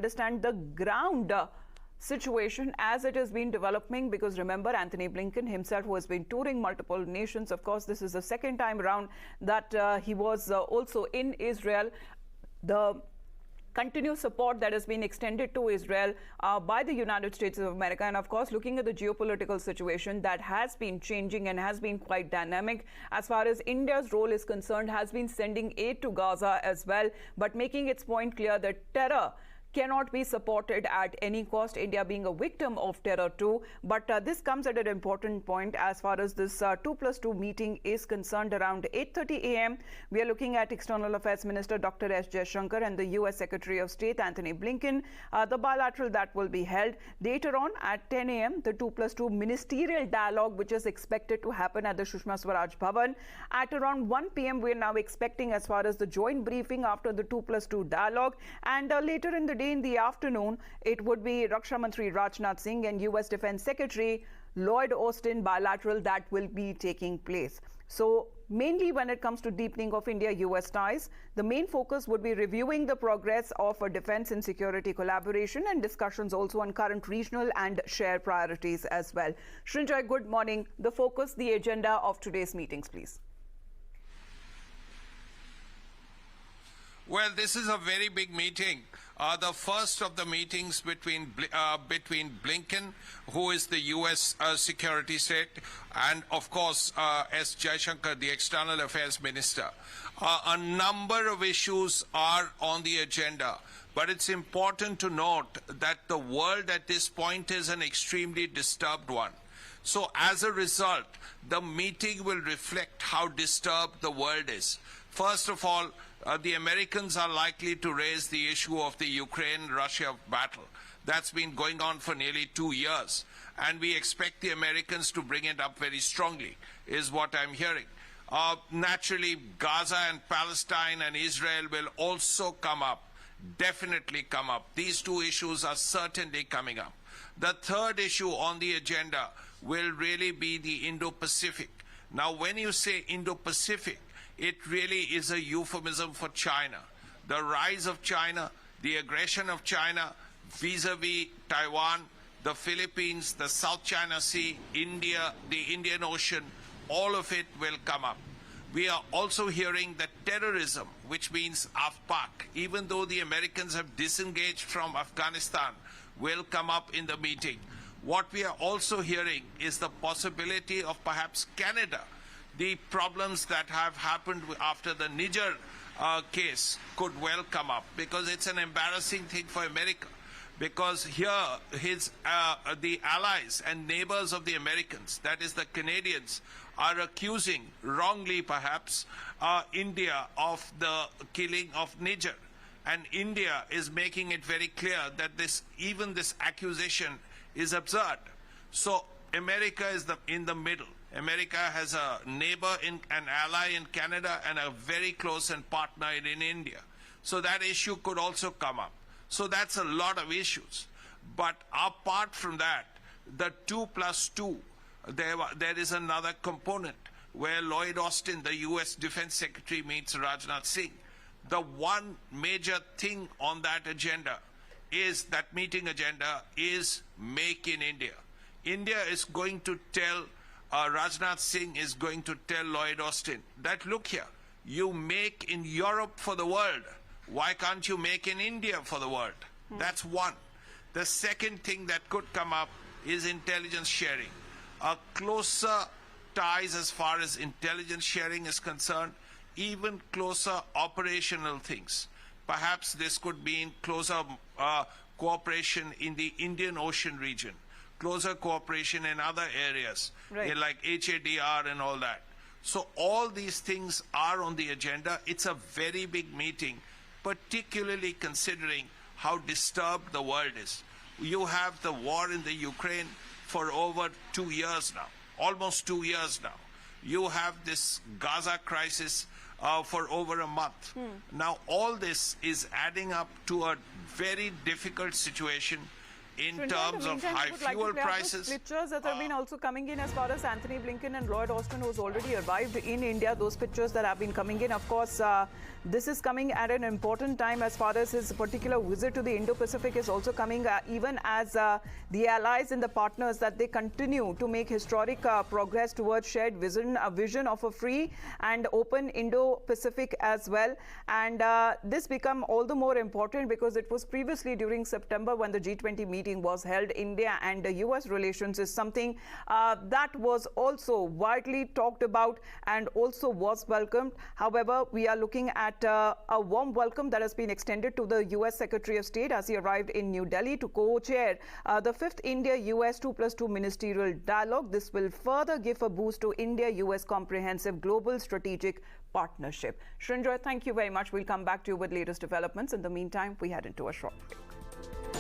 understand the ground situation as it has been developing, because remember, Antony Blinken himself, who has been touring multiple nations, of course this is the second time around that he was also in Israel. The continuous support that has been extended to Israel by the United States of America, and of course looking at the geopolitical situation that has been changing and has been quite dynamic as far as India's role is concerned, has been sending aid to Gaza as well, but making its point clear that terror cannot be supported at any cost, India being a victim of terror too. But this comes at an important point as far as this 2+2 meeting is concerned. Around 8:30 a.m., we are looking at External Affairs Minister Dr. S. Jaishankar and the U.S. Secretary of State Antony Blinken, the bilateral that will be held. Later on at 10 a.m., the 2+2 Ministerial Dialogue, which is expected to happen at the Sushma Swaraj Bhavan. At around 1 p.m., we are now expecting as far as the joint briefing after the 2+2 Dialogue. And later in the day, in the afternoon, it would be Raksha Mantri Rajnath Singh and U.S. Defense Secretary Lloyd Austin bilateral that will be taking place. So mainly when it comes to deepening of India-US ties, the main focus would be reviewing the progress of a defense and security collaboration and discussions also on current regional and shared priorities as well. Srinjoy, good morning. The focus, the agenda of today's meetings, please. Well, this is a very big meeting. The first of the meetings between Blinken, who is the U.S. Security State, and of course S. Jaishankar, the External Affairs Minister. A number of issues are on the agenda, but it's important to note that the world at this point is an extremely disturbed one. So as a result, the meeting will reflect how disturbed the world is. First of all, the Americans are likely to raise the issue of the Ukraine-Russia battle. That's been going on for nearly 2 years, and we expect the Americans to bring it up very strongly, is what I'm hearing. Naturally, Gaza and Palestine and Israel will also come up, definitely come up. These two issues are certainly coming up. The third issue on the agenda will really be the Indo-Pacific. Now, when you say Indo-Pacific, it really is a euphemism for China. The rise of China, the aggression of China vis-a-vis Taiwan, the Philippines, the South China Sea, India, the Indian Ocean, all of it will come up. We are also hearing that terrorism, which means AFPAC, even though the Americans have disengaged from Afghanistan, will come up in the meeting. What we are also hearing is the possibility of perhaps Canada. The problems that have happened after the Niger case could well come up, because it's an embarrassing thing for America. Because here, the allies and neighbors of the Americans, that is the Canadians, are accusing, wrongly perhaps, India of the killing of Niger. And India is making it very clear that even this accusation is absurd. So America is in the middle. America has a neighbor, an ally in Canada, and a very close and partner in India. So that issue could also come up. So that's a lot of issues. But apart from that, the 2+2, there is another component where Lloyd Austin, the U.S. Defense Secretary, meets Rajnath Singh. The one major thing on that agenda is, that meeting agenda is Make in India. India is going to tell Rajnath Singh is going to tell Lloyd Austin that, look here, you make in Europe for the world. Why can't you make in India for the world? That's one. The second thing that could come up is intelligence sharing. Closer ties as far as intelligence sharing is concerned, even closer operational things. Perhaps this could mean closer cooperation in the Indian Ocean region, closer cooperation in other areas, right, like HADR and all that. So all these things are on the agenda. It's a very big meeting, particularly considering how disturbed the world is. You have the war in the Ukraine for over 2 years now, almost 2 years now. You have this Gaza crisis for over a month. Now all this is adding up to a very difficult situation. in So terms of high fuel prices. Pictures that have been also coming in as far as Antony Blinken and Lloyd Austin, who's already arrived in India. Those pictures that have been coming in, of course, this is coming at an important time as far as his particular visit to the Indo-Pacific is also coming, even as the allies and the partners that they continue to make historic progress towards shared vision, a vision of a free and open Indo-Pacific as well. And this become all the more important because it was previously during September when the G20 meeting was held. India and the US relations is something that was also widely talked about and also was welcomed. However, we are looking at a warm welcome that has been extended to the US Secretary of State as he arrived in New Delhi to co-chair the 5th India-US 2+2 Ministerial Dialogue. This will further give a boost to India-US comprehensive global strategic partnership. Srinjoy, thank you very much. We'll come back to you with latest developments. In the meantime, we head into a short break.